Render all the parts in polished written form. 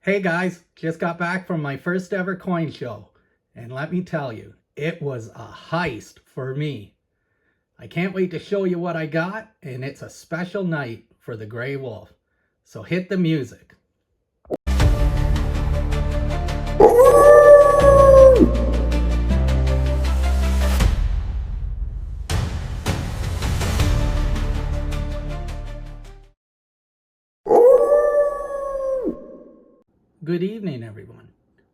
Hey guys, just got back from my first ever coin show, and let me tell you, it was a heist for me. I can't wait to show you what I got, and it's a special night for the Grey Wolf. So hit the music. Good evening, everyone,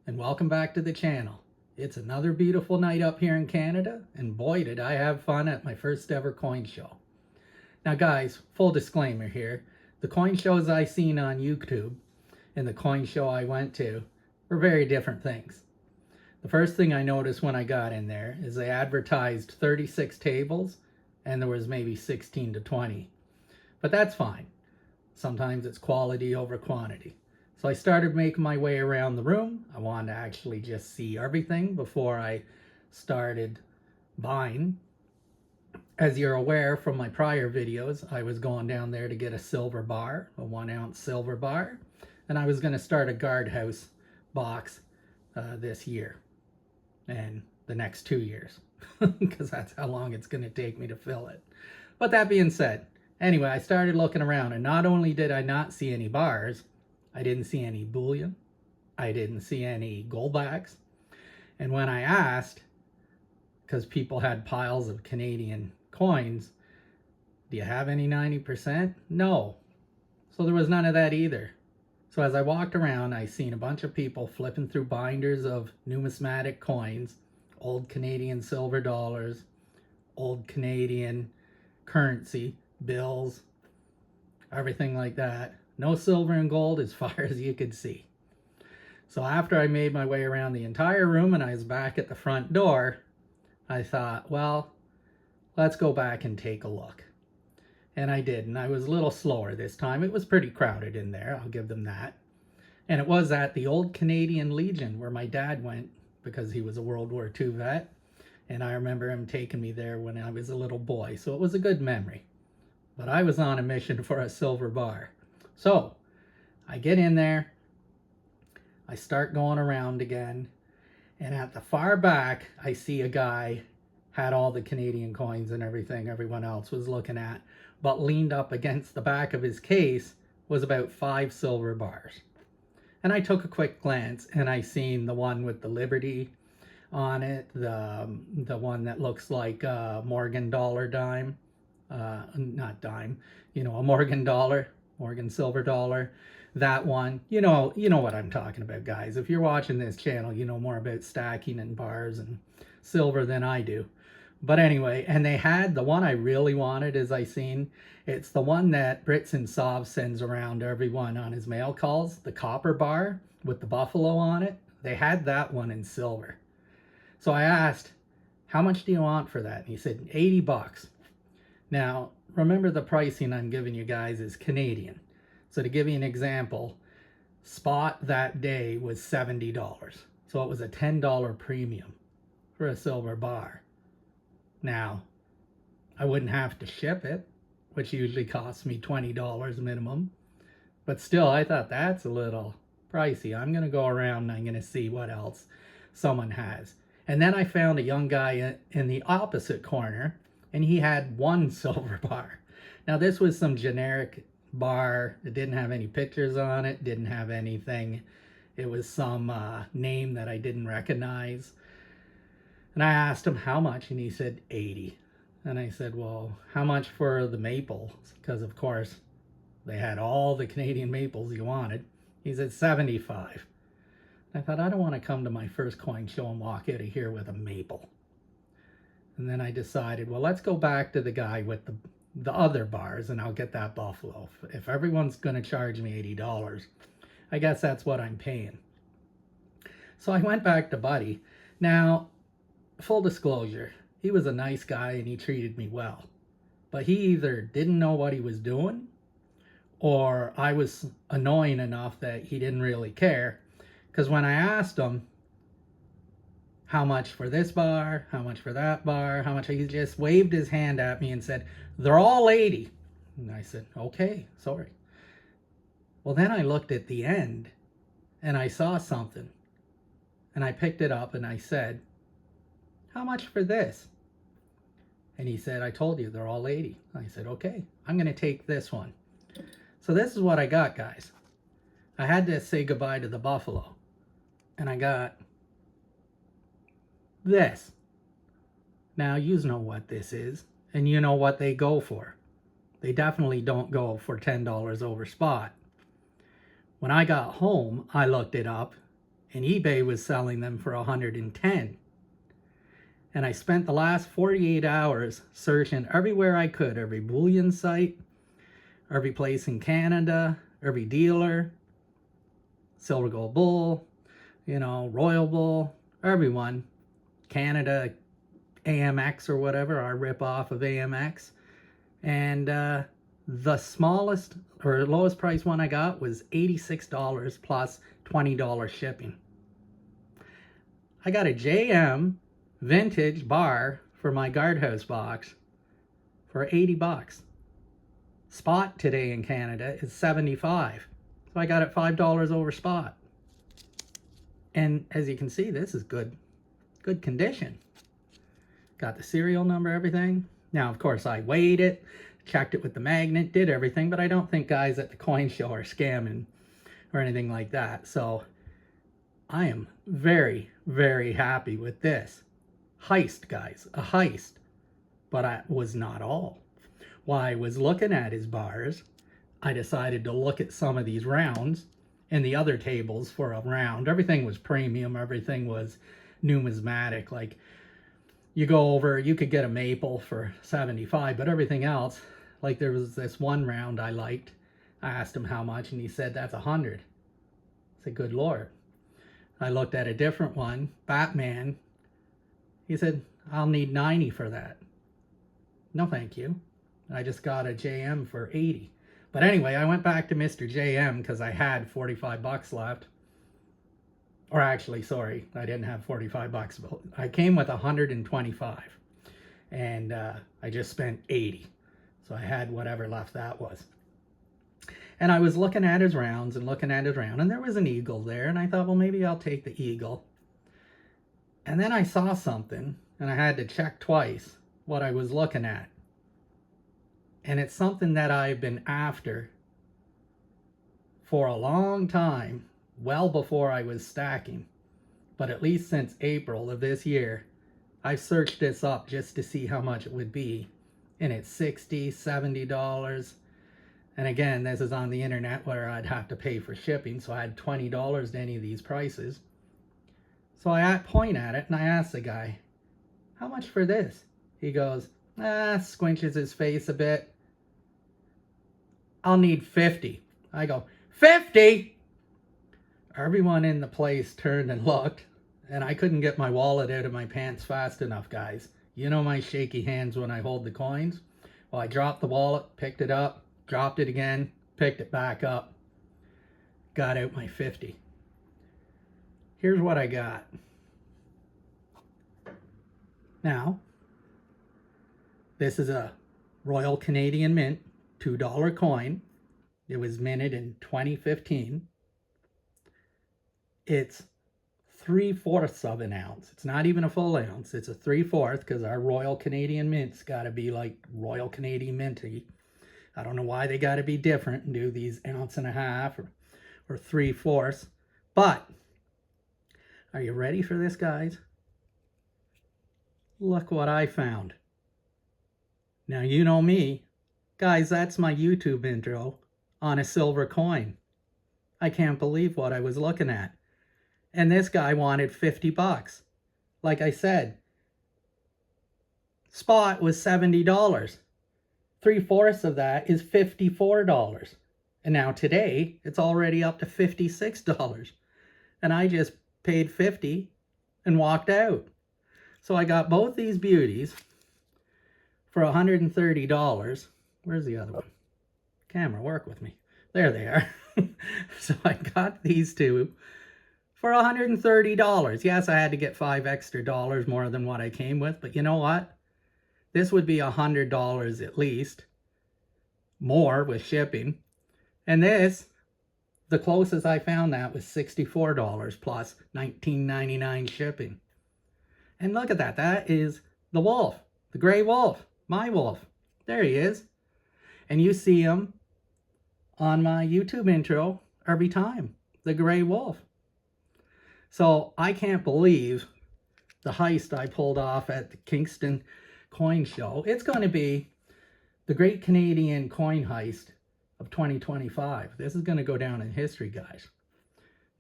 and welcome back to the channel. It's another beautiful night up here in Canada, and boy did I have fun at my first ever coin show. Now guys, full disclaimer here, the coin shows I seen on YouTube and the coin show I went to were very different things. The first thing I noticed when I got in there is they advertised 36 tables and there was maybe 16 to 20. But that's fine. Sometimes it's quality over quantity. So I started making my way around the room. I wanted to actually just see everything before I started buying. As you're aware from my prior videos, I was going down there to get a silver bar, a 1-ounce silver bar, and I was going to start a guardhouse box this year and the next 2 years because that's how long it's going to take me to fill it. But that being said, anyway, I started looking around, and not only did I not see any bars, I didn't see any bullion, I didn't see any gold backs, and when I asked, because people had piles of Canadian coins, do you have any 90%? No. So there was none of that either. So as I walked around, I seen a bunch of people flipping through binders of numismatic coins, old Canadian silver dollars, old Canadian currency, bills, everything like that. No silver and gold as far as you could see. So after I made my way around the entire room and I was back at the front door, I thought, well, let's go back and take a look. And I did, and I was a little slower this time. It was pretty crowded in there, I'll give them that. And it was at the old Canadian Legion where my dad went because he was a World War II vet. And I remember him taking me there when I was a little boy, so it was a good memory. But I was on a mission for a silver bar. So I get in there, I start going around again, and at the far back, I see a guy had all the Canadian coins and everything everyone else was looking at, but leaned up against the back of his case was about 5 silver bars. And I took a quick glance, and I seen the one with the Liberty on it, the one that looks like a Morgan dollar dime, not dime, a Morgan dollar, Morgan silver dollar, that one. You know what I'm talking about, guys. If you're watching this channel, you know more about stacking and bars and silver than I do. But anyway, and they had the one I really wanted, as I seen. It's the one that Brits and Sov sends around to everyone on his mail calls, the copper bar with the buffalo on it. They had that one in silver. So I asked, how much do you want for that? And he said, 80 bucks. Now, remember the pricing I'm giving you guys is Canadian. So to give you an example, spot that day was $70. So it was a $10 premium for a silver bar. Now, I wouldn't have to ship it, which usually costs me $20 minimum. But still, I thought that's a little pricey. I'm going to go around and I'm going to see what else someone has. And then I found a young guy in the opposite corner, and he had 1 silver bar. Now, this was some generic bar. It didn't have any pictures on it, didn't have anything. It was some name that I didn't recognize. And I asked him how much, and he said 80. And I said, well, how much for the maples? Because, of course, they had all the Canadian maples you wanted. He said 75. I thought, I don't want to come to my first coin show and walk out of here with a maple. And then I decided, well, let's go back to the guy with the other bars, and I'll get that buffalo. If everyone's going to charge me $80, I guess that's what I'm paying. So I went back to Buddy. Now, full disclosure, he was a nice guy and he treated me well. But he either didn't know what he was doing, or I was annoying enough that he didn't really care. Because when I asked him how much for this bar, how much for that bar, how much, he just waved his hand at me and said, they're all 80. And I said, okay, sorry. Well, then I looked at the end and I saw something, and I picked it up and I said, how much for this? And he said, I told you, they're all 80. I said, okay, I'm going to take this one. So this is what I got, guys. I had to say goodbye to the buffalo, and I got this. Now, you know what this is, and you know what they go for. They definitely don't go for $10 over spot. When I got home, I looked it up, and eBay was selling them for $110. And I spent the last 48 hours searching everywhere I could, every bullion site, every place in Canada, every dealer, Silver Gold Bull, Royal Bull, everyone, Canada, AMX or whatever, our rip-off of AMX. And the smallest or lowest price one I got was $86 plus $20 shipping. I got a JM vintage bar for my guardhouse box for 80 bucks. Spot today in Canada is 75. So I got it $5 over spot. And as you can see, this is good condition. Got the serial number, everything. Now, of course, I weighed it, checked it with the magnet, did everything, but I don't think guys at the coin show are scamming or anything like that. So I am very, very happy with this. Heist, guys, a heist. But I was not all. While I was looking at his bars, I decided to look at some of these rounds and the other tables for a round. Everything was premium. Everything was numismatic. Like, you go over, you could get a maple for 75, but everything else, like there was this one round I liked. I asked him how much, and he said, that's 100. I said, good Lord. I looked at a different one, Batman. He said, I'll need 90 for that. No, thank you. I just got a JM for 80. But anyway, I went back to Mr. JM because I had 45 bucks left. Or actually, sorry, I didn't have 45 bucks. But I came with 125. And I just spent 80. So I had whatever left that was. And I was looking at his rounds and looking at his round. And there was an eagle there. And I thought, well, maybe I'll take the eagle. And then I saw something. And I had to check twice what I was looking at. And it's something that I've been after for a long time, well before I was stacking. But at least since April of this year, I've searched this up just to see how much it would be. And it's $60, $70. And again, this is on the internet where I'd have to pay for shipping. So I had $20 to any of these prices. So I point at it and I asked the guy, how much for this? He goes, squinches his face a bit. I'll need 50. I go, 50? Everyone in the place turned and looked, and I couldn't get my wallet out of my pants fast enough, guys. You know my shaky hands when I hold the coins? Well, I dropped the wallet, picked it up, dropped it again, picked it back up, got out my 50. Here's what I got. Now, this is a Royal Canadian Mint $2 coin. It was minted in 2015. It's 3/4 of an ounce. It's not even a full ounce. It's a 3/4 because our Royal Canadian Mint's got to be like Royal Canadian Minty. I don't know why they got to be different and do these 1.5 ounces or 3/4. But are you ready for this, guys? Look what I found. Now, you know me. Guys, that's my YouTube intro on a silver coin. I can't believe what I was looking at. And this guy wanted 50 bucks. Like I said, spot was $70. 3/4 of that is $54. And now today, it's already up to $56. And I just paid 50 and walked out. So I got both these beauties for $130. Where's the other one? Camera, work with me. There they are. So I got these two for $130. Yes, I had to get $5 extra more than what I came with, but you know what? This would be $100 at least, more with shipping. And this, The closest I found that was $64 plus $19.99 shipping. And look at that. That is the wolf, the gray wolf, my wolf. There he is. And you see him on my YouTube intro every time, the gray wolf. So I can't believe the heist I pulled off at the Kingston Coin Show. It's going to be the Great Canadian Coin Heist of 2025. This is going to go down in history, guys.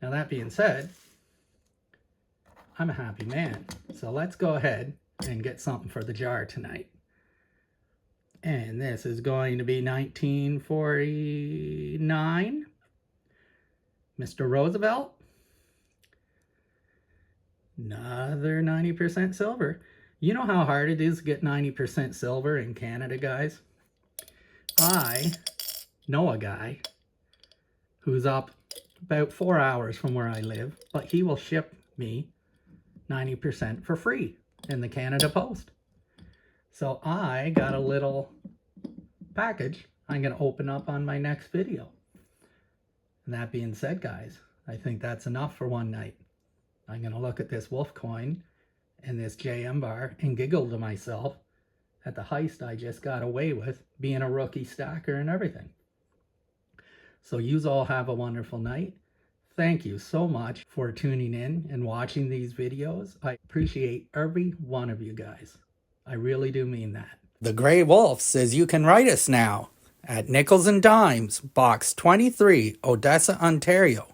Now, that being said, I'm a happy man. So let's go ahead and get something for the jar tonight. And this is going to be 1949. Mr. Roosevelt. Another 90% silver. You know how hard it is to get 90% silver in Canada, guys? I know a guy who's up about 4 hours from where I live, but he will ship me 90% for free in the Canada Post. So I got a little package I'm going to open up on my next video. And that being said, guys, I think that's enough for one night. I'm going to look at this wolf coin and this JM bar and giggle to myself at the heist I just got away with, being a rookie stacker and everything. So yous all have a wonderful night. Thank you so much for tuning in and watching these videos. I appreciate every one of you guys. I really do mean that. The Grey Wolf says you can write us now at Nickels and Dimes, Box 23, Odessa, Ontario,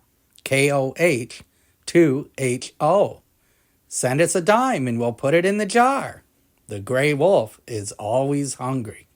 KOH 2HO. Send us a dime and we'll put it in the jar. The Grey Wolf is always hungry.